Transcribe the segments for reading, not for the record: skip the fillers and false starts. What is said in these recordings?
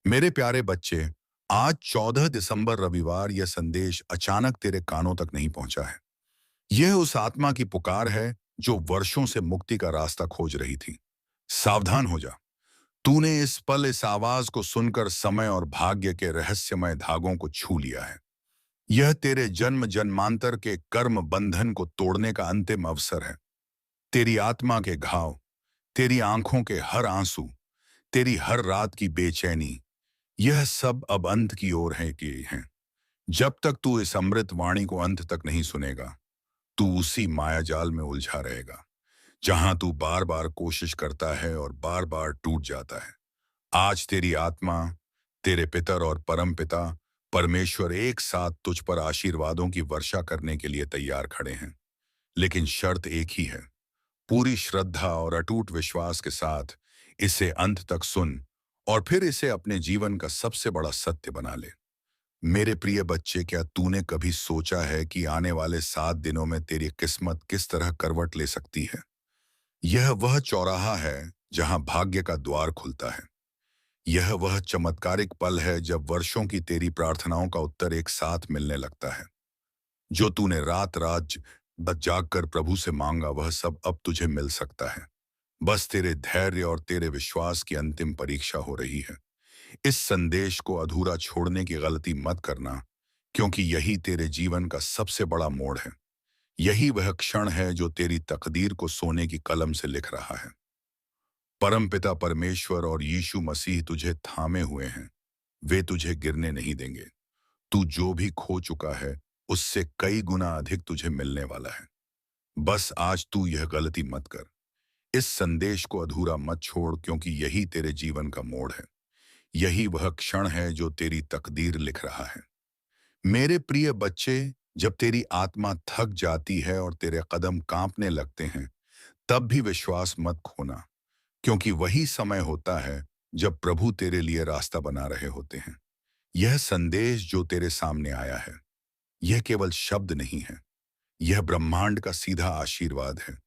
मेरे प्यारे बच्चे, आज 14 दिसंबर रविवार यह संदेश अचानक तेरे कानों तक नहीं पहुंचा है। यह उस आत्मा की पुकार है जो वर्षों से मुक्ति का रास्ता खोज रही थी। सावधान हो जा। तूने इस पल इस आवाज को सुनकर समय और भाग्य के रहस्यमय धागों को छू लिया है। यह तेरे जन्म जन्मांतर के कर्म बंधन को तोड़ने का अंतिम अवसर है। तेरी आत्मा के घाव, तेरी आंखों के हर आंसू, तेरी हर रात की बेचैनी, यह सब अब अंत की ओर है कि हैं। जब तक तू इस अमृत वाणी को अंत तक नहीं सुनेगा, तू उसी मायाजाल में उलझा रहेगा जहां तू बार बार कोशिश करता है और बार बार टूट जाता है। आज तेरी आत्मा, तेरे पितर और परम पिता परमेश्वर एक साथ तुझ पर आशीर्वादों की वर्षा करने के लिए तैयार खड़े हैं। लेकिन शर्त एक ही है, पूरी श्रद्धा और अटूट विश्वास के साथ इसे अंत तक सुन और फिर इसे अपने जीवन का सबसे बड़ा सत्य बना ले। मेरे प्रिय बच्चे, क्या तूने कभी सोचा है कि आने वाले 7 दिनों में तेरी किस्मत किस तरह करवट ले सकती है? यह वह चौराहा है जहां भाग्य का द्वार खुलता है। यह वह चमत्कारिक पल है जब वर्षों की तेरी प्रार्थनाओं का उत्तर एक साथ मिलने लगता है। जो तूने रात रात जागकर प्रभु से मांगा, वह सब अब तुझे मिल सकता है। बस तेरे धैर्य और तेरे विश्वास की अंतिम परीक्षा हो रही है। इस संदेश को अधूरा छोड़ने की गलती मत करना, क्योंकि यही तेरे जीवन का सबसे बड़ा मोड़ है। यही वह क्षण है जो तेरी तकदीर को सोने की कलम से लिख रहा है। परमपिता परमेश्वर और यीशु मसीह तुझे थामे हुए हैं। वे तुझे गिरने नहीं देंगे। तू जो भी खो चुका है, उससे कई गुना अधिक तुझे मिलने वाला है। बस आज तू यह गलती मत कर। इस संदेश को अधूरा मत छोड़, क्योंकि यही तेरे जीवन का मोड़ है। यही वह क्षण है जो तेरी तकदीर लिख रहा है। मेरे प्रिय बच्चे, जब तेरी आत्मा थक जाती है और तेरे कदम कांपने लगते हैं, तब भी विश्वास मत खोना, क्योंकि वही समय होता है जब प्रभु तेरे लिए रास्ता बना रहे होते हैं। यह संदेश जो तेरे सामने आया है, यह केवल शब्द नहीं है, यह ब्रह्मांड का सीधा आशीर्वाद है।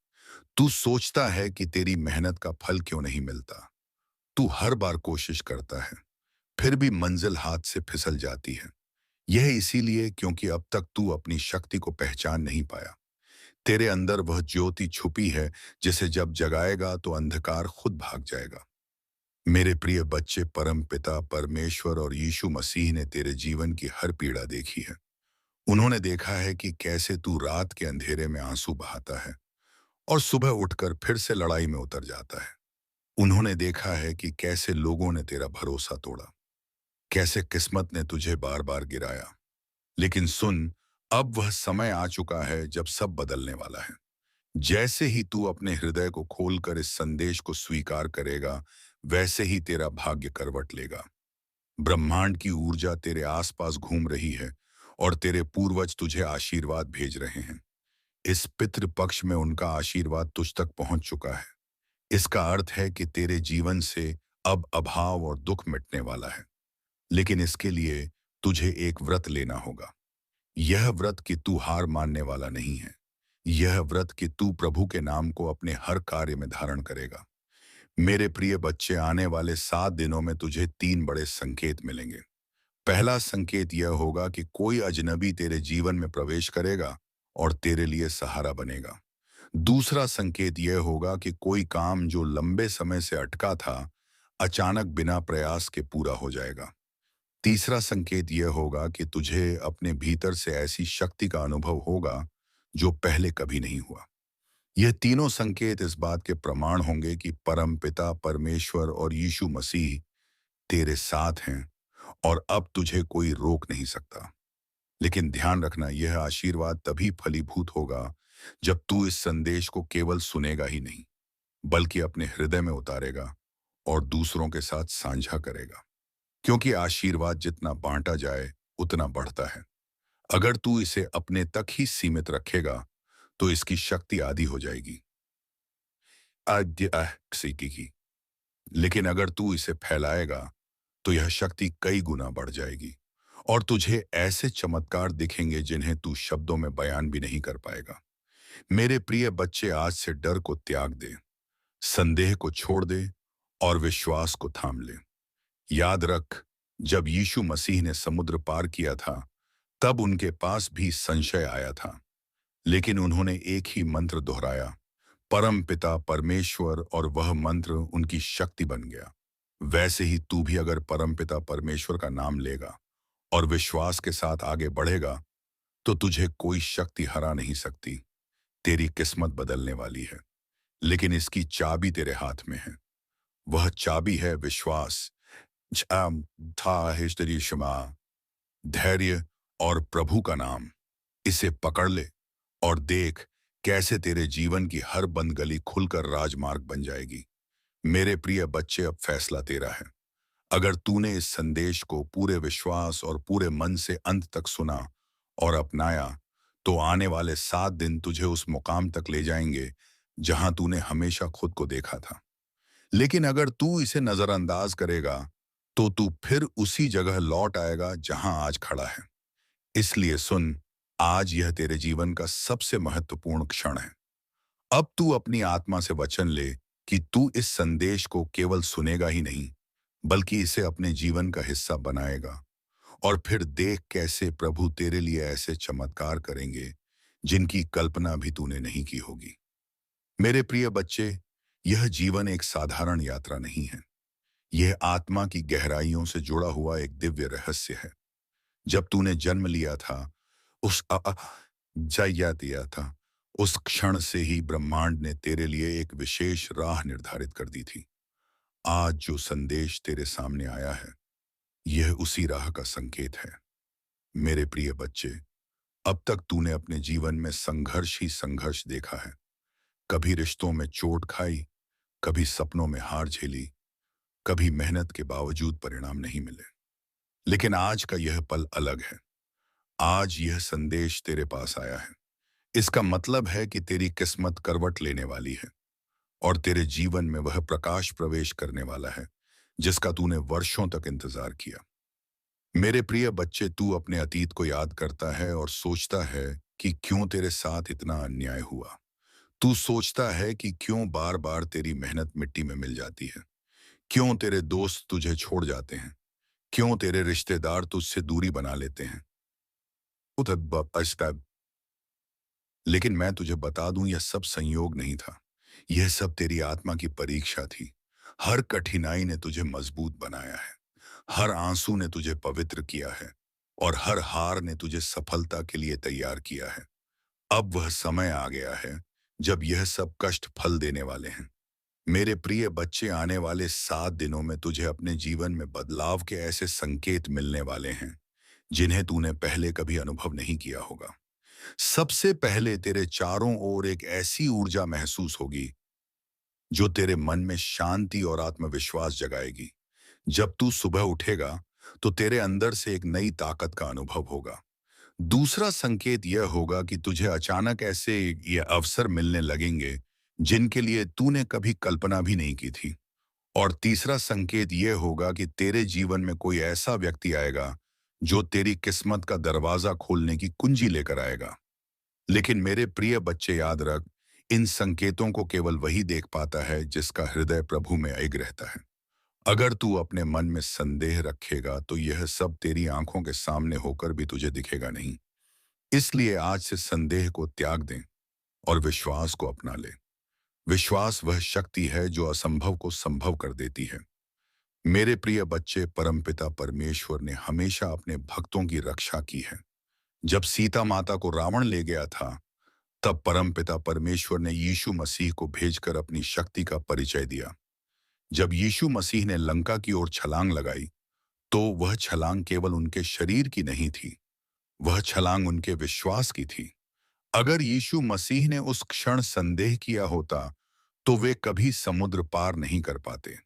तू सोचता है कि तेरी मेहनत का फल क्यों नहीं मिलता। तू हर बार कोशिश करता है, फिर भी मंजिल हाथ से फिसल जाती है। यह इसीलिए क्योंकि अब तक तू अपनी शक्ति को पहचान नहीं पाया। तेरे अंदर वह ज्योति छुपी है जिसे जब जगाएगा तो अंधकार खुद भाग जाएगा। मेरे प्रिय बच्चे, परम पिता परमेश्वर और यीशु मसीह ने तेरे जीवन की हर पीड़ा देखी है। उन्होंने देखा है कि कैसे तू रात के अंधेरे में आंसू बहाता है और सुबह उठकर फिर से लड़ाई में उतर जाता है। उन्होंने देखा है कि कैसे लोगों ने तेरा भरोसा तोड़ा, कैसे किस्मत ने तुझे बार बार गिराया। लेकिन सुन, अब वह समय आ चुका है जब सब बदलने वाला है। जैसे ही तू अपने हृदय को खोलकर इस संदेश को स्वीकार करेगा, वैसे ही तेरा भाग्य करवट लेगा। ब्रह्मांड की ऊर्जा तेरे आसपास घूम रही है और तेरे पूर्वज तुझे आशीर्वाद भेज रहे हैं। इस पितृ पक्ष में उनका आशीर्वाद तुझ तक पहुंच चुका है। इसका अर्थ है कि तेरे जीवन से अब अभाव और दुख मिटने वाला है। लेकिन इसके लिए तुझे एक व्रत लेना होगा। यह व्रत कि तू हार मानने वाला नहीं है। यह व्रत कि तू प्रभु के नाम को अपने हर कार्य में धारण करेगा। मेरे प्रिय बच्चे, आने वाले 7 दिनों में तुझे 3 बड़े संकेत मिलेंगे। पहला संकेत यह होगा कि कोई अजनबी तेरे जीवन में प्रवेश करेगा और तेरे लिए सहारा बनेगा। दूसरा संकेत यह होगा कि कोई काम जो लंबे समय से अटका था, अचानक बिना प्रयास के पूरा हो जाएगा। तीसरा संकेत यह होगा कि तुझे अपने भीतर से ऐसी शक्ति का अनुभव होगा जो पहले कभी नहीं हुआ। यह तीनों संकेत इस बात के प्रमाण होंगे कि परम पिता परमेश्वर और यीशु मसीह तेरे साथ हैं और अब तुझे कोई रोक नहीं सकता। लेकिन ध्यान रखना, यह आशीर्वाद तभी फलीभूत होगा जब तू इस संदेश को केवल सुनेगा ही नहीं, बल्कि अपने हृदय में उतारेगा और दूसरों के साथ साझा करेगा। क्योंकि आशीर्वाद जितना बांटा जाए, उतना बढ़ता है। अगर तू इसे अपने तक ही सीमित रखेगा, तो इसकी शक्ति आधी हो जाएगी, सीखी की। लेकिन अगर तू इसे फैलाएगा, तो यह शक्ति कई गुना बढ़ जाएगी और तुझे ऐसे चमत्कार दिखेंगे जिन्हें तू शब्दों में बयान भी नहीं कर पाएगा। मेरे प्रिय बच्चे, आज से डर को त्याग दे, संदेह को छोड़ दे और विश्वास को थाम ले। याद रख, जब यीशु मसीह ने समुद्र पार किया था, तब उनके पास भी संशय आया था, लेकिन उन्होंने एक ही मंत्र दोहराया, परम पिता परमेश्वर, और वह मंत्र उनकी शक्ति बन गया। वैसे ही तू भी अगर परम पिता परमेश्वर का नाम लेगा और विश्वास के साथ आगे बढ़ेगा, तो तुझे कोई शक्ति हरा नहीं सकती। तेरी किस्मत बदलने वाली है, लेकिन इसकी चाबी तेरे हाथ में है। वह चाबी है विश्वास, जम, था हिस्टरी क्षमा, धैर्य और प्रभु का नाम। इसे पकड़ ले और देख कैसे तेरे जीवन की हर बंद गली खुलकर राजमार्ग बन जाएगी। मेरे प्रिय बच्चे, अब फैसला तेरा है। अगर तूने इस संदेश को पूरे विश्वास और पूरे मन से अंत तक सुना और अपनाया, तो आने वाले 7 दिन तुझे उस मुकाम तक ले जाएंगे जहां तूने हमेशा खुद को देखा था। लेकिन अगर तू इसे नजरअंदाज करेगा, तो तू फिर उसी जगह लौट आएगा जहां आज खड़ा है। इसलिए सुन, आज यह तेरे जीवन का सबसे महत्वपूर्ण क्षण है। अब तू अपनी आत्मा से वचन ले कि तू इस संदेश को केवल सुनेगा ही नहीं, बल्कि इसे अपने जीवन का हिस्सा बनाएगा। और फिर देख कैसे प्रभु तेरे लिए ऐसे चमत्कार करेंगे जिनकी कल्पना भी तूने नहीं की होगी। मेरे प्रिय बच्चे, यह जीवन एक साधारण यात्रा नहीं है। यह आत्मा की गहराइयों से जुड़ा हुआ एक दिव्य रहस्य है। जब तूने जन्म लिया था, उस जया दिया था, उस क्षण से ही ब्रह्मांड ने तेरे लिए एक विशेष राह निर्धारित कर दी थी। आज जो संदेश तेरे सामने आया है, यह उसी राह का संकेत है। मेरे प्रिय बच्चे, अब तक तूने अपने जीवन में संघर्ष ही संघर्ष देखा है। कभी रिश्तों में चोट खाई, कभी सपनों में हार झेली, कभी मेहनत के बावजूद परिणाम नहीं मिले। लेकिन आज का यह पल अलग है। आज यह संदेश तेरे पास आया है। इसका मतलब है कि तेरी किस्मत करवट लेने वाली है और तेरे जीवन में वह प्रकाश प्रवेश करने वाला है जिसका तूने वर्षों तक इंतजार किया। मेरे प्रिय बच्चे, तू अपने अतीत को याद करता है और सोचता है कि क्यों तेरे साथ इतना अन्याय हुआ। तू सोचता है कि क्यों बार बार तेरी मेहनत मिट्टी में मिल जाती है, क्यों तेरे दोस्त तुझे छोड़ जाते हैं, क्यों तेरे रिश्तेदार तुझसे दूरी बना लेते हैं। पछता, लेकिन मैं तुझे बता दूं, यह सब संयोग नहीं था। यह सब तेरी आत्मा की परीक्षा थी। हर कठिनाई ने तुझे मजबूत बनाया है, हर आंसू ने तुझे पवित्र किया है, और हर हार ने तुझे सफलता के लिए तैयार किया है। अब वह समय आ गया है जब यह सब कष्ट फल देने वाले हैं। मेरे प्रिय बच्चे, आने वाले 7 दिनों में तुझे अपने जीवन में बदलाव के ऐसे संकेत मिलने वाले हैं जिन्हें तूने पहले कभी अनुभव नहीं किया होगा। सबसे पहले तेरे चारों ओर एक ऐसी ऊर्जा महसूस होगी जो तेरे मन में शांति और आत्मविश्वास जगाएगी। जब तू सुबह उठेगा, तो तेरे अंदर से एक नई ताकत का अनुभव होगा। दूसरा संकेत यह होगा कि तुझे अचानक ऐसे ये अवसर मिलने लगेंगे जिनके लिए तूने कभी कल्पना भी नहीं की थी। और तीसरा संकेत यह होगा कि तेरे जीवन में कोई ऐसा व्यक्ति आएगा जो तेरी किस्मत का दरवाजा खोलने की कुंजी लेकर आएगा। लेकिन मेरे प्रिय बच्चे, याद रख, इन संकेतों को केवल वही देख पाता है जिसका हृदय प्रभु में एक रहता है। अगर तू अपने मन में संदेह रखेगा, तो यह सब तेरी आंखों के सामने होकर भी तुझे दिखेगा नहीं। इसलिए आज से संदेह को त्याग दें और विश्वास को अपना ले। विश्वास वह शक्ति है जो असंभव को संभव कर देती है। मेरे प्रिय बच्चे, परमपिता परमेश्वर ने हमेशा अपने भक्तों की रक्षा की है। जब सीता माता को रावण ले गया था, तब परमपिता परमेश्वर ने यीशु मसीह को भेजकर अपनी शक्ति का परिचय दिया। जब यीशु मसीह ने लंका की ओर छलांग लगाई, तो वह छलांग केवल उनके शरीर की नहीं थी, वह छलांग उनके विश्वास की थी। अगर यीशु मसीह ने उस क्षण संदेह किया होता, तो वे कभी समुद्र पार नहीं कर पाते।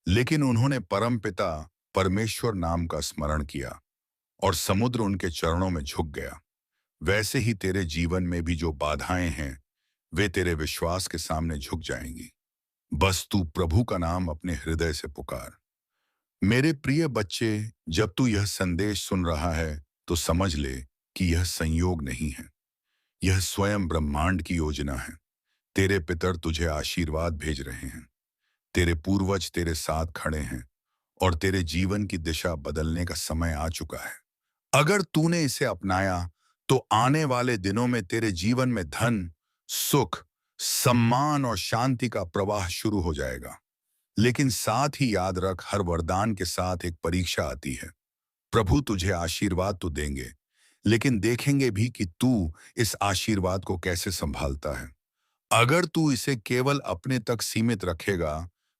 लेकिन उन्होंने परमपिता परमेश्वर नाम का स्मरण किया और समुद्र उनके चरणों में झुक गया। वैसे ही तेरे जीवन में भी जो बाधाएं हैं, वे तेरे विश्वास के सामने झुक जाएंगी। बस तू प्रभु का नाम अपने हृदय से पुकार। मेरे प्रिय बच्चे, जब तू यह संदेश सुन रहा है, तो समझ ले कि यह संयोग नहीं है। यह स्वयं ब्रह्मांड की योजना है। तेरे पितर तुझे आशीर्वाद भेज रहे हैं। तेरे पूर्वज तेरे साथ खड़े हैं और तेरे जीवन की दिशा बदलने का समय आ चुका है। अगर तूने इसे अपनाया तो आने वाले दिनों में तेरे जीवन में धन, सुख, सम्मान और शांति का प्रवाह शुरू हो जाएगा। लेकिन साथ ही याद रख, हर वरदान के साथ एक परीक्षा आती है। प्रभु तुझे आशीर्वाद तो देंगे, लेकिन देखेंगे भी कि तू इस आशीर्वाद को कैसे संभालता है। अगर तू इसे केवल अपने तक सीमित रखेगा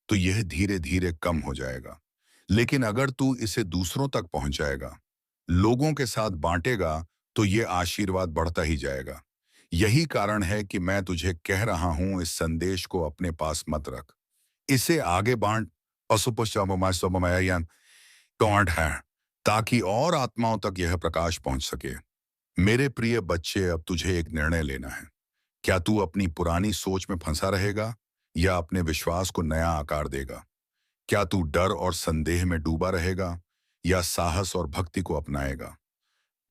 तो यह धीरे धीरे कम हो जाएगा। लेकिन अगर तू इसे दूसरों तक पहुंचाएगा, लोगों के साथ बांटेगा, तो यह आशीर्वाद बढ़ता ही जाएगा। यही कारण है कि मैं तुझे कह रहा हूं, इस संदेश को अपने पास मत रख, इसे आगे बांट। टॉन्ट है, ताकि और आत्माओं तक यह प्रकाश पहुंच सके। मेरे प्रिय बच्चे, अब तुझे एक निर्णय लेना है। क्या तू अपनी पुरानी सोच में फंसा रहेगा या अपने विश्वास को नया आकार देगा? क्या तू डर और संदेह में डूबा रहेगा या साहस और भक्ति को अपनाएगा?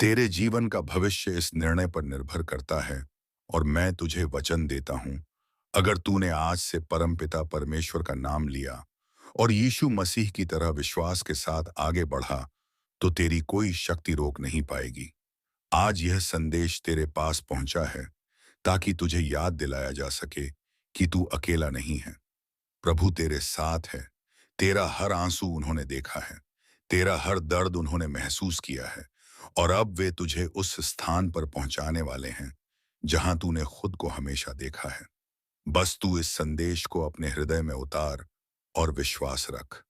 तेरे जीवन का भविष्य इस निर्णय पर निर्भर करता है। और मैं तुझे वचन देता हूं, अगर तूने आज से परमपिता परमेश्वर का नाम लिया और यीशु मसीह की तरह विश्वास के साथ आगे बढ़ा, तो तेरी कोई शक्ति रोक नहीं पाएगी। आज यह संदेश तेरे पास पहुंचा है ताकि तुझे याद दिलाया जा सके कि तू अकेला नहीं है। प्रभु तेरे साथ है। तेरा हर आंसू उन्होंने देखा है, तेरा हर दर्द उन्होंने महसूस किया है, और अब वे तुझे उस स्थान पर पहुंचाने वाले हैं जहां तूने खुद को हमेशा देखा है। बस तू इस संदेश को अपने हृदय में उतार और विश्वास रख।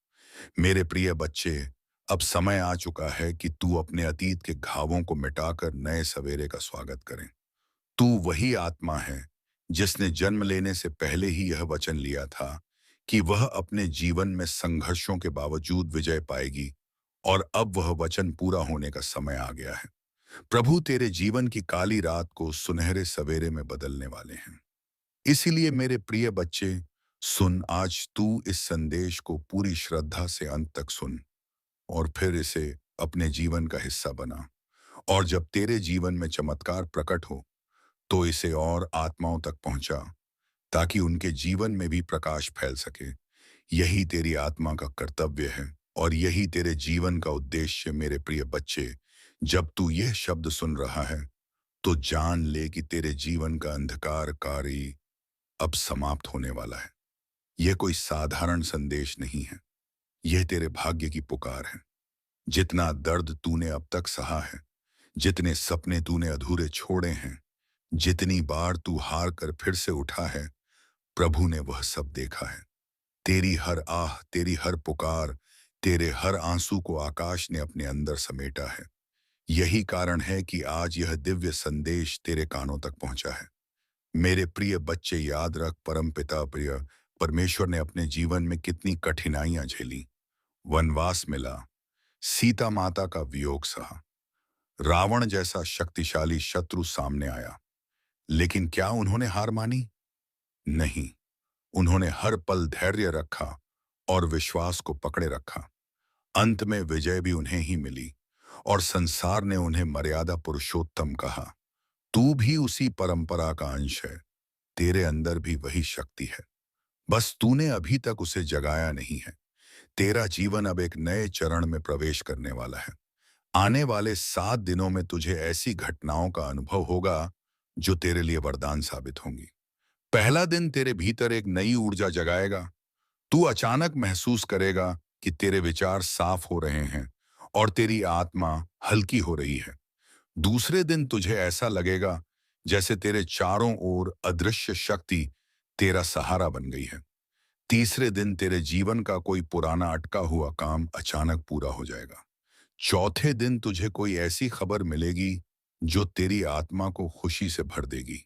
मेरे प्रिय बच्चे, अब समय आ चुका है कि तू अपने अतीत के घावों को मिटाकर नए सवेरे का स्वागत करें। तू वही आत्मा है जिसने जन्म लेने से पहले ही यह वचन लिया था कि वह अपने जीवन में संघर्षों के बावजूद विजय पाएगी, और अब वह वचन पूरा होने का समय आ गया है। प्रभु तेरे जीवन की काली रात को सुनहरे सवेरे में बदलने वाले हैं। इसीलिए मेरे प्रिय बच्चे, सुन, आज तू इस संदेश को पूरी श्रद्धा से अंत तक सुन और फिर इसे अपने जीवन का हिस्सा बना। और जब तेरे जीवन में चमत्कार प्रकट हो, तो इसे और आत्माओं तक पहुंचा, ताकि उनके जीवन में भी प्रकाश फैल सके। यही तेरी आत्मा का कर्तव्य है और यही तेरे जीवन का उद्देश्य। मेरे प्रिय बच्चे, जब तू यह शब्द सुन रहा है, तो जान ले कि तेरे जीवन का अंधकार कार्य अब समाप्त होने वाला है। यह कोई साधारण संदेश नहीं है, यह तेरे भाग्य की पुकार है। जितना दर्द तूने अब तक सहा है, जितने सपने तूने अधूरे छोड़े हैं, जितनी बार तू हार कर फिर से उठा है, प्रभु ने वह सब देखा है। तेरी हर आह, तेरी हर पुकार, तेरे हर आंसू को आकाश ने अपने अंदर समेटा है। यही कारण है कि आज यह दिव्य संदेश तेरे कानों तक पहुंचा है। मेरे प्रिय बच्चे, याद रख, परमपिता प्रिय परमेश्वर ने अपने जीवन में कितनी कठिनाइयां झेली। वनवास मिला, सीता माता का वियोग सहा, रावण जैसा शक्तिशाली शत्रु सामने आया, लेकिन क्या उन्होंने हार मानी? नहीं। उन्होंने हर पल धैर्य रखा और विश्वास को पकड़े रखा। अंत में विजय भी उन्हें ही मिली और संसार ने उन्हें मर्यादा पुरुषोत्तम कहा। तू भी उसी परंपरा का अंश है। तेरे अंदर भी वही शक्ति है, बस तूने अभी तक उसे जगाया नहीं है। तेरा जीवन अब एक नए चरण में प्रवेश करने वाला है। आने वाले 7 दिनों में तुझे ऐसी घटनाओं का अनुभव होगा जो तेरे लिए वरदान साबित होंगी। पहला दिन तेरे भीतर एक नई ऊर्जा जगाएगा। तू अचानक महसूस करेगा कि तेरे विचार साफ हो रहे हैं और तेरी आत्मा हल्की हो रही है। दूसरे दिन तुझे ऐसा लगेगा जैसे तेरे चारों ओर अदृश्य शक्ति तेरा सहारा बन गई है। तीसरे दिन तेरे जीवन का कोई पुराना अटका हुआ काम अचानक पूरा हो जाएगा। चौथे दिन तुझे कोई ऐसी खबर मिलेगी जो तेरी आत्मा को खुशी से भर देगी।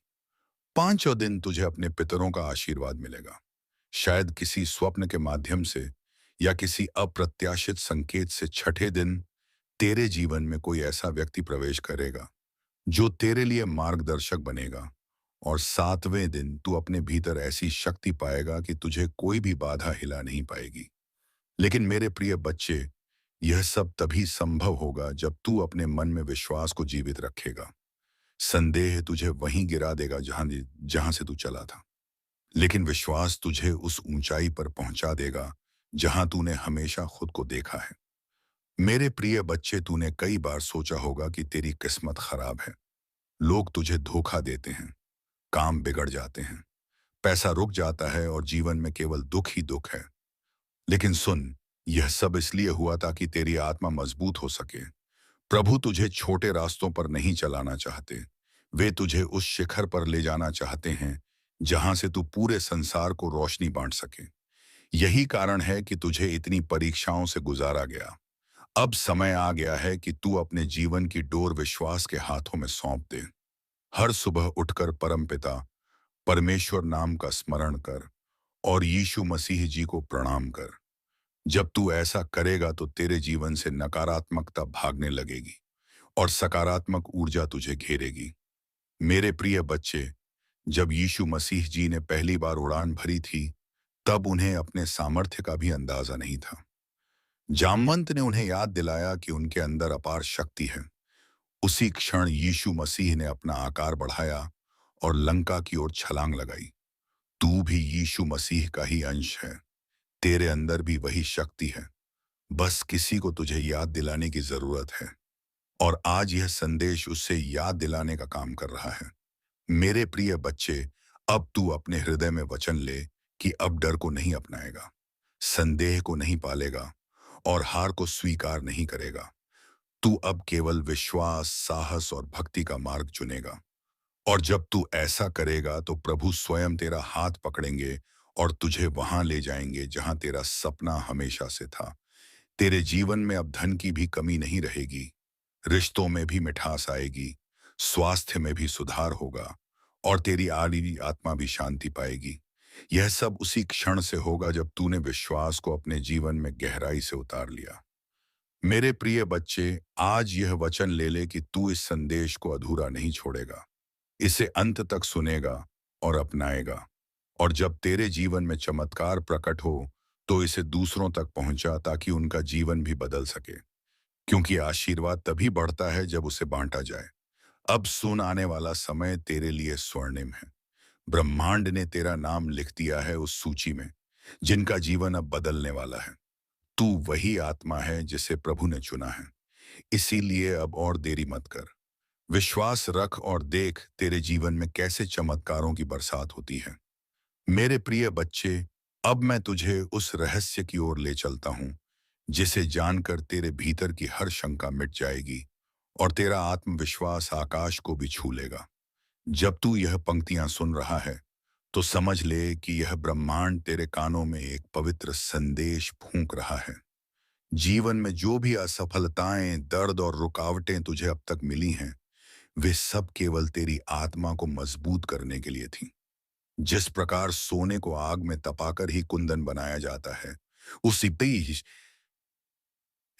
पांचों दिन तुझे अपने पितरों का आशीर्वाद मिलेगा, शायद किसी स्वप्न के माध्यम से या किसी अप्रत्याशित संकेत से। छठे दिन तेरे जीवन में कोई ऐसा व्यक्ति प्रवेश करेगा जो तेरे लिए मार्गदर्शक बनेगा। और सातवें दिन तू अपने भीतर ऐसी शक्ति पाएगा कि तुझे कोई भी बाधा हिला नहीं पाएगी। लेकिन मेरे प्रिय बच्चे, यह सब तभी संभव होगा जब तू अपने मन में विश्वास को जीवित रखेगा। संदेह तुझे वहीं गिरा देगा जहां जहां से तू चला था, लेकिन विश्वास तुझे उस ऊंचाई पर पहुंचा देगा जहां तूने हमेशा खुद को देखा है। मेरे प्रिय बच्चे, तूने कई बार सोचा होगा कि तेरी किस्मत खराब है। लोग तुझे धोखा देते हैं, काम बिगड़ जाते हैं, पैसा रुक जाता है और जीवन में केवल दुख ही दुख है। लेकिन सुन, यह सब इसलिए हुआ ताकि तेरी आत्मा मजबूत हो सके। प्रभु तुझे छोटे रास्तों पर नहीं चलाना चाहते। वे तुझे उस शिखर पर ले जाना चाहते हैं जहां से तू पूरे संसार को रोशनी बांट सके। यही कारण है कि तुझे इतनी परीक्षाओं से गुजारा गया। अब समय आ गया है कि तू अपने जीवन की डोर विश्वास के हाथों में सौंप दे। हर सुबह उठकर परमपिता परमेश्वर नाम का स्मरण कर और यीशु मसीह जी को प्रणाम कर। जब तू ऐसा करेगा तो तेरे जीवन से नकारात्मकता भागने लगेगी और सकारात्मक ऊर्जा तुझे घेरेगी। मेरे प्रिय बच्चे, जब यीशु मसीह जी ने पहली बार उड़ान भरी थी, तब उन्हें अपने सामर्थ्य का भी अंदाजा नहीं था। जामवंत ने उन्हें याद दिलाया कि उनके अंदर अपार शक्ति है। उसी क्षण यीशु मसीह ने अपना आकार बढ़ाया और लंका की ओर छलांग लगाई। तू भी यीशु मसीह का ही अंश है। तेरे अंदर भी वही शक्ति है। बस किसी को तुझे याद दिलाने की जरूरत है। और आज यह संदेश उससे याद दिलाने का काम कर रहा है। मेरे प्रिय बच्चे, अब तू अपने हृदय में वचन ले कि अब डर को नहीं अपनाएगा, संदेह को नहीं पालेगा और हार को स्वीकार नहीं करेगा। तू अब केवल विश्वास, साहस और भक्ति का मार्ग चुनेगा। और जब तू ऐसा करेगा तो प्रभु स्वयं तेरा हाथ पकड़ेंगे और तुझे वहां ले जाएंगे जहां तेरा सपना हमेशा से था। तेरे जीवन में अब धन की भी कमी नहीं रहेगी, रिश्तों में भी मिठास आएगी, स्वास्थ्य में भी सुधार होगा और तेरी आली आत्मा भी शांति पाएगी। यह सब उसी क्षण से होगा जब तूने विश्वास को अपने जीवन में गहराई से उतार लिया। मेरे प्रिय बच्चे, आज यह वचन ले ले कि तू इस संदेश को अधूरा नहीं छोड़ेगा। इसे अंत तक सुनेगा और अपनाएगा। और जब तेरे जीवन में चमत्कार प्रकट हो तो इसे दूसरों तक पहुंचा ताकि उनका जीवन भी बदल सके। क्योंकि आशीर्वाद तभी बढ़ता है जब उसे बांटा जाए। अब सुन, आने वाला समय तेरे लिए स्वर्णिम है। ब्रह्मांड ने तेरा नाम लिख दिया है उस सूची में जिनका जीवन अब बदलने वाला है। तू वही आत्मा है जिसे प्रभु ने चुना है। इसीलिए अब और देरी मत कर। विश्वास रख और देख तेरे जीवन में कैसे चमत्कारों की बरसात होती है। मेरे प्रिय बच्चे, अब मैं तुझे उस रहस्य की ओर ले चलता हूं जिसे जानकर तेरे भीतर की हर शंका मिट जाएगी और तेरा आत्मविश्वास आकाश को भी छू लेगा। जब तू यह पंक्तियां सुन रहा है तो समझ ले कि यह ब्रह्मांड तेरे कानों में एक पवित्र संदेश फूंक रहा है। जीवन में जो भी असफलताएं, दर्द और रुकावटें तुझे अब तक मिली हैं, वे सब केवल तेरी आत्मा को मजबूत करने के लिए थीं। जिस प्रकार सोने को आग में तपाकर ही कुंदन बनाया जाता है, उसी तेज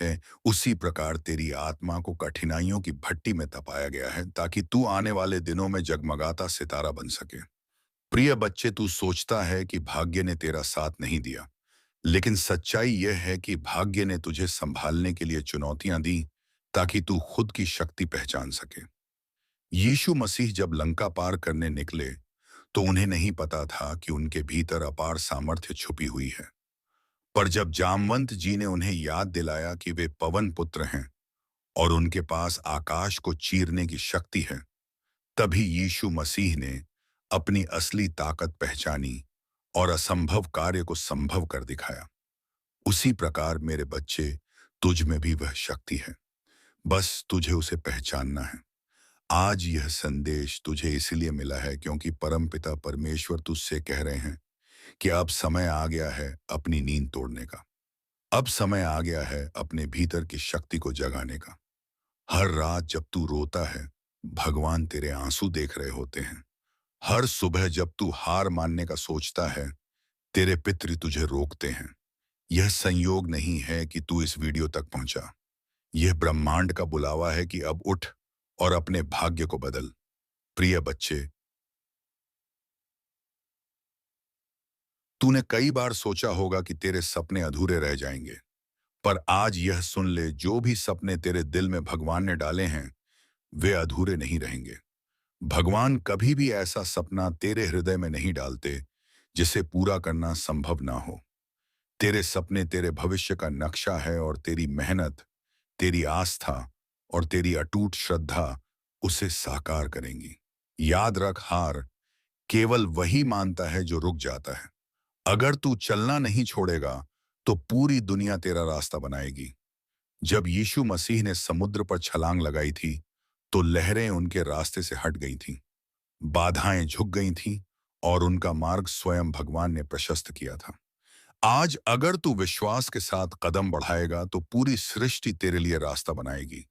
है, उसी प्रकार तेरी आत्मा को कठिनाइयों की भट्टी में तपाया गया है ताकि तू आने वाले दिनों में जगमगाता सितारा बन सके। प्रिय बच्चे, तू सोचता है कि भाग्य ने तेरा साथ नहीं दिया, लेकिन सच्चाई यह है कि भाग्य ने तुझे संभालने के लिए चुनौतियां दी ताकि तू खुद की शक्ति पहचान सके। यीशु मसीह जब लंका पार करने निकले तो उन्हें नहीं पता था कि उनके भीतर अपार सामर्थ्य छुपी हुई है। पर जब जामवंत जी ने उन्हें याद दिलाया कि वे पवन पुत्र हैं और उनके पास आकाश को चीरने की शक्ति है, तभी यीशु मसीह ने अपनी असली ताकत पहचानी और असंभव कार्य को संभव कर दिखाया। उसी प्रकार मेरे बच्चे, तुझ में भी वह शक्ति है, बस तुझे उसे पहचानना है। आज यह संदेश तुझे इसलिए मिला है क्योंकि परमपिता परमेश्वर तुझसे कह रहे हैं कि अब समय आ गया है अपनी नींद तोड़ने का। अब समय आ गया है अपने भीतर की शक्ति को जगाने का। हर रात जब तू रोता है, भगवान तेरे आंसू देख रहे होते हैं। हर सुबह जब तू हार मानने का सोचता है, तेरे पितृ तुझे रोकते हैं। यह संयोग नहीं है कि तू इस वीडियो तक पहुंचा। यह ब्रह्मांड का बुलावा है कि अब उठ और अपने भाग्य को बदल। प्रिय बच्चे, तूने कई बार सोचा होगा कि तेरे सपने अधूरे रह जाएंगे, पर आज यह सुन ले, जो भी सपने तेरे दिल में भगवान ने डाले हैं, वे अधूरे नहीं रहेंगे। भगवान कभी भी ऐसा सपना तेरे हृदय में नहीं डालते जिसे पूरा करना संभव ना हो। तेरे सपने तेरे भविष्य का नक्शा है और तेरी मेहनत, तेरी आस्था और तेरी अटूट श्रद्धा उसे साकार करेंगी। याद रख, हार केवल वही मानता है जो रुक जाता है। अगर तू चलना नहीं छोड़ेगा, तो पूरी दुनिया तेरा रास्ता बनाएगी। जब यीशु मसीह ने समुद्र पर छलांग लगाई थी, तो लहरें उनके रास्ते से हट गई थीं, बाधाएं झुक गई थीं और उनका मार्ग स्वयं भगवान ने प्रशस्त किया था। आज अगर तू विश्वास के साथ कदम बढ़ाएगा, तो पूरी सृष्टि तेरे लिए रास्ता बनाएगी।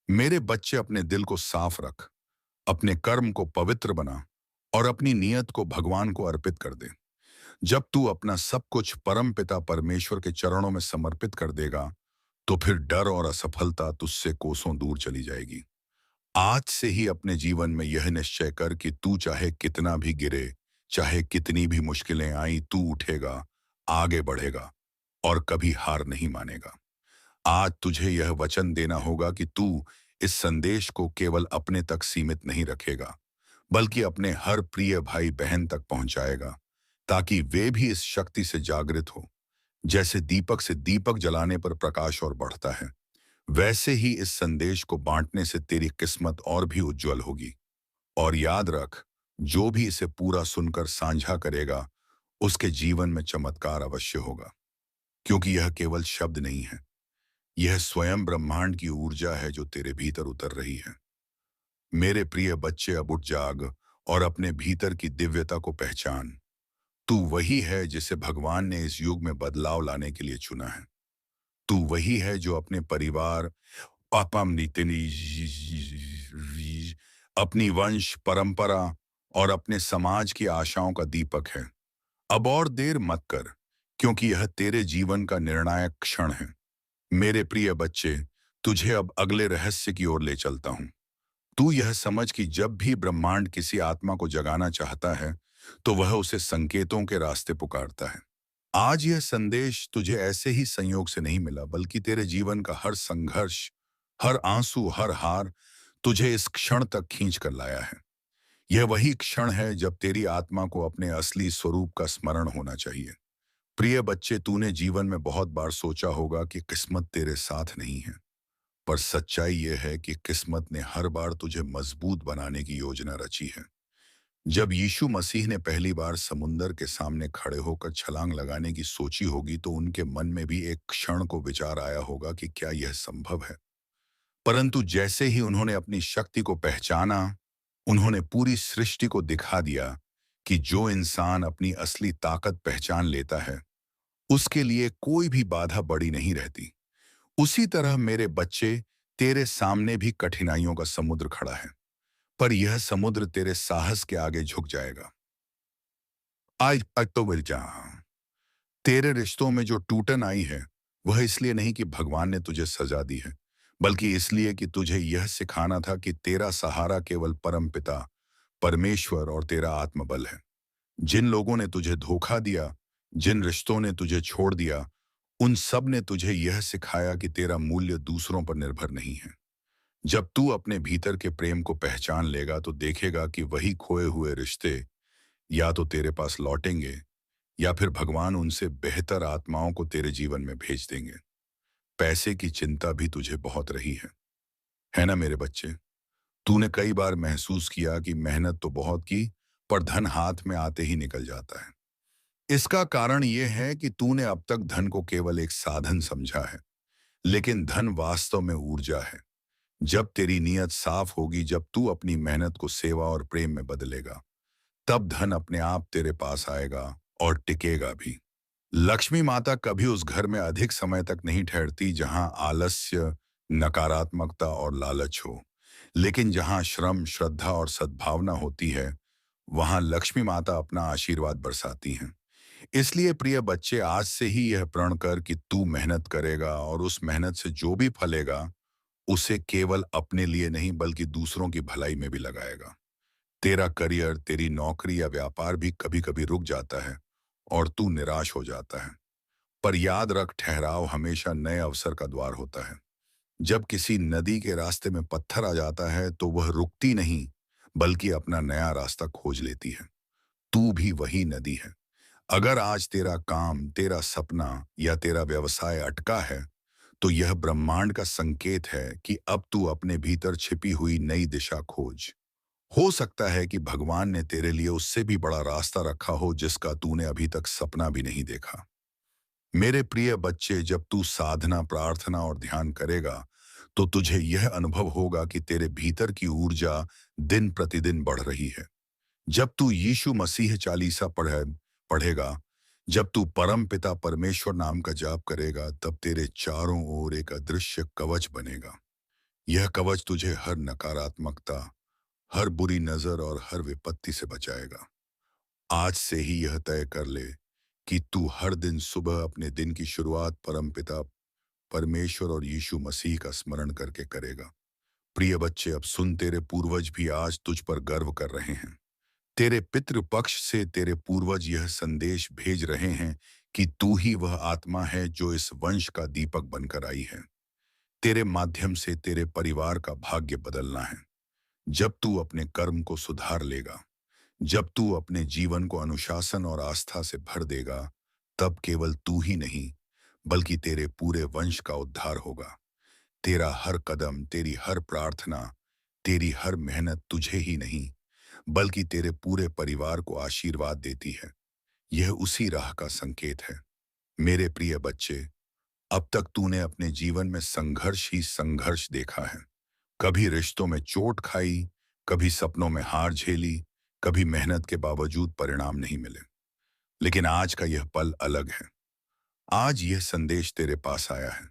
मेरे बच्चे, अपने दिल को साफ रख, अपने कर्म को पवित्र बना और अपनी नीयत को भगवान को अर्पित कर दे। जब तू अपना सब कुछ परम पिता परमेश्वर के चरणों में समर्पित कर देगा, तो फिर डर और असफलता तुझसे कोसों दूर चली जाएगी। आज से ही अपने जीवन में यह निश्चय कर कि तू चाहे कितना भी गिरे, चाहे कितनी भी मुश्किलें आई, तू उठेगा, आगे बढ़ेगा और कभी हार नहीं मानेगा। आज तुझे यह वचन देना होगा कि तू इस संदेश को केवल अपने तक सीमित नहीं रखेगा, बल्कि अपने हर प्रिय भाई बहन तक पहुंचाएगा, ताकि वे भी इस शक्ति से जागृत हो। जैसे दीपक से दीपक जलाने पर प्रकाश और बढ़ता है, वैसे ही इस संदेश को बांटने से तेरी किस्मत और भी उज्जवल होगी। और याद रख, जो भी इसे पूरा सुनकर साझा करेगा, उसके जीवन में चमत्कार अवश्य होगा, क्योंकि यह केवल शब्द नहीं है, यह स्वयं ब्रह्मांड की ऊर्जा है जो तेरे भीतर उतर रही है। मेरे प्रिय बच्चे, अब उठ जाग और अपने भीतर की दिव्यता को पहचान। तू वही है जिसे भगवान ने इस युग में बदलाव लाने के लिए चुना है। तू वही है जो अपने परिवार, अपनी वंश परंपरा और अपने समाज की आशाओं का दीपक है। अब और देर मत कर, क्योंकि यह तेरे जीवन का निर्णायक क्षण है। मेरे प्रिय बच्चे, तुझे अब अगले रहस्य की ओर ले चलता हूं। तू यह समझ कि जब भी ब्रह्मांड किसी आत्मा को जगाना चाहता है, तो वह उसे संकेतों के रास्ते पुकारता है। आज यह संदेश तुझे ऐसे ही संयोग से नहीं मिला, बल्कि तेरे जीवन का हर संघर्ष, हर आंसू, हर हार तुझे इस क्षण तक खींच कर लाया है। यह वही क्षण है जब तेरी आत्मा को अपने असली स्वरूप का स्मरण होना चाहिए। प्रिय बच्चे, तूने जीवन में बहुत बार सोचा होगा कि किस्मत तेरे साथ नहीं है, पर सच्चाई यह है कि किस्मत ने हर बार तुझे मजबूत बनाने की योजना रची है। जब यीशु मसीह ने पहली बार समुंदर के सामने खड़े होकर छलांग लगाने की सोची होगी, तो उनके मन में भी एक क्षण को विचार आया होगा कि क्या यह संभव है। परंतु जैसे ही उन्होंने अपनी शक्ति को पहचाना, उन्होंने पूरी सृष्टि को दिखा दिया कि जो इंसान अपनी असली ताकत पहचान लेता है, उसके लिए कोई भी बाधा बड़ी नहीं रहती। उसी तरह मेरे बच्चे, तेरे सामने भी कठिनाइयों का समुद्र खड़ा है, पर यह समुद्र तेरे साहस के आगे झुक जाएगा। आज तक तो मिल जा। तेरे रिश्तों में जो टूटन आई है, वह इसलिए नहीं कि भगवान ने तुझे सजा दी है, बल्कि इसलिए कि तुझे यह सिखाना था कि तेरा सहारा केवल परमपिता परमेश्वर और तेरा आत्मबल है। जिन लोगों ने तुझे धोखा दिया, जिन रिश्तों ने तुझे छोड़ दिया, उन सब ने तुझे यह सिखाया कि तेरा मूल्य दूसरों पर निर्भर नहीं है। जब तू अपने भीतर के प्रेम को पहचान लेगा, तो देखेगा कि वही खोए हुए रिश्ते या तो तेरे पास लौटेंगे, या फिर भगवान उनसे बेहतर आत्माओं को तेरे जीवन में भेज देंगे। पैसे की चिंता भी तुझे बहुत रही है ना मेरे बच्चे? तूने कई बार महसूस किया कि मेहनत तो बहुत की, पर धन हाथ में आते ही निकल जाता है। इसका कारण यह है कि तूने अब तक धन को केवल एक साधन समझा है, लेकिन धन वास्तव में ऊर्जा है। जब तेरी नीयत साफ होगी, जब तू अपनी मेहनत को सेवा और प्रेम में बदलेगा, तब धन अपने आप तेरे पास आएगा और टिकेगा भी। लक्ष्मी माता कभी उस घर में अधिक समय तक नहीं ठहरती जहां आलस्य, नकारात्मकता और लालच हो, लेकिन जहां श्रम, श्रद्धा और सद्भावना होती है, वहां लक्ष्मी माता अपना आशीर्वाद बरसाती हैं। इसलिए प्रिय बच्चे, आज से ही यह प्रण कर कि तू मेहनत करेगा और उस मेहनत से जो भी फलेगा, उसे केवल अपने लिए नहीं बल्कि दूसरों की भलाई में भी लगाएगा। तेरा करियर, तेरी नौकरी या व्यापार भी कभी-कभी रुक जाता है और तू निराश हो जाता है। पर याद रख, ठहराव हमेशा नए अवसर का द्वार होता है। जब किसी नदी के रास्ते में पत्थर आ जाता है, तो वह रुकती नहीं, बल्कि अपना नया रास्ता खोज लेती है। तू भी वही नदी है। अगर आज तेरा काम, तेरा सपना या तेरा व्यवसाय अटका है, तो यह ब्रह्मांड का संकेत है कि अब तू अपने भीतर छिपी हुई नई दिशा खोज। हो सकता है कि भगवान ने तेरे लिए उससे भी बड़ा रास्ता रखा हो जिसका तूने अभी तक सपना भी नहीं देखा। मेरे प्रिय बच्चे, जब तू साधना, प्रार्थना और ध्यान करेगा, तो तुझे यह अनुभव होगा कि तेरे भीतर की ऊर्जा दिन प्रतिदिन बढ़ रही है। जब तू यीशु मसीह चालीसा पढ़ेगा, जब तू परम पिता परमेश्वर नाम का जाप करेगा, तब तेरे चारों ओर एक अदृश्य कवच बनेगा। यह कवच तुझे हर नकारात्मकता, हर बुरी नजर और हर विपत्ति से बचाएगा। आज से ही यह तय कर ले कि तू हर दिन सुबह अपने दिन की शुरुआत परम पिता परमेश्वर और यीशु मसीह का स्मरण करके करेगा। प्रिय बच्चे, अब सुन, तेरे पूर्वज भी आज तुझ पर गर्व कर रहे हैं। तेरे पितृ पक्ष से तेरे पूर्वज यह संदेश भेज रहे हैं कि तू ही वह आत्मा है जो इस वंश का दीपक बनकर आई है। तेरे माध्यम से तेरे परिवार का भाग्य बदलना है। जब तू अपने कर्म को सुधार लेगा, जब तू अपने जीवन को अनुशासन और आस्था से भर देगा, तब केवल तू ही नहीं, बल्कि तेरे पूरे वंश का उद्धार होगा। तेरा हर कदम, तेरी हर प्रार्थना, तेरी हर मेहनत तुझे ही नहीं, बल्कि तेरे पूरे परिवार को आशीर्वाद देती है। यह उसी राह का संकेत है। मेरे प्रिय बच्चे, अब तक तूने अपने जीवन में संघर्ष ही संघर्ष देखा है। कभी रिश्तों में चोट खाई, कभी सपनों में हार झेली, कभी मेहनत के बावजूद परिणाम नहीं मिले। लेकिन आज का यह पल अलग है। आज यह संदेश तेरे पास आया है।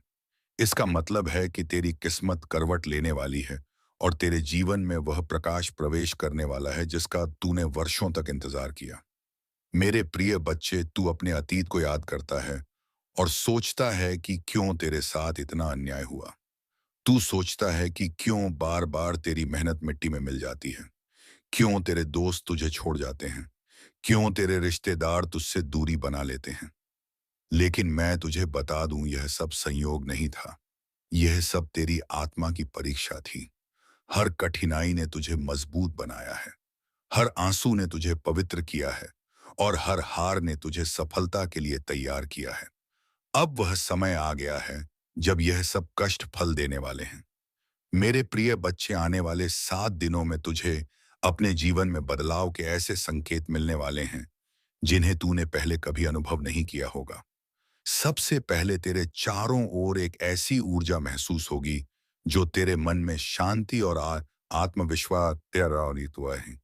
इसका मतलब है कि तेरी किस्मत करवट लेने वाली है और तेरे जीवन में वह प्रकाश प्रवेश करने वाला है जिसका तूने वर्षों तक इंतजार किया। मेरे प्रिय बच्चे, तू अपने अतीत को याद करता है और सोचता है कि क्यों तेरे साथ इतना अन्याय हुआ। तू सोचता है कि क्यों बार बार तेरी मेहनत मिट्टी में मिल जाती है, क्यों तेरे दोस्त तुझे छोड़ जाते हैं, क्यों तेरे रिश्तेदार तुझसे दूरी बना लेते हैं। लेकिन मैं तुझे बता दूं, यह सब संयोग नहीं था। यह सब तेरी आत्मा की परीक्षा थी। हर कठिनाई ने तुझे मजबूत बनाया है, हर आंसू ने तुझे पवित्र किया है और हर हार ने तुझे सफलता के लिए तैयार किया है। अब वह समय आ गया है जब यह सब कष्ट फल देने वाले हैं। मेरे प्रिय बच्चे, आने वाले 7 दिनों में तुझे अपने जीवन में बदलाव के ऐसे संकेत मिलने वाले हैं जिन्हें तूने पहले कभी अनुभव नहीं किया होगा। सबसे पहले तेरे चारों ओर एक ऐसी ऊर्जा महसूस होगी जो तेरे मन में शांति और आत्मविश्वास हुआ है।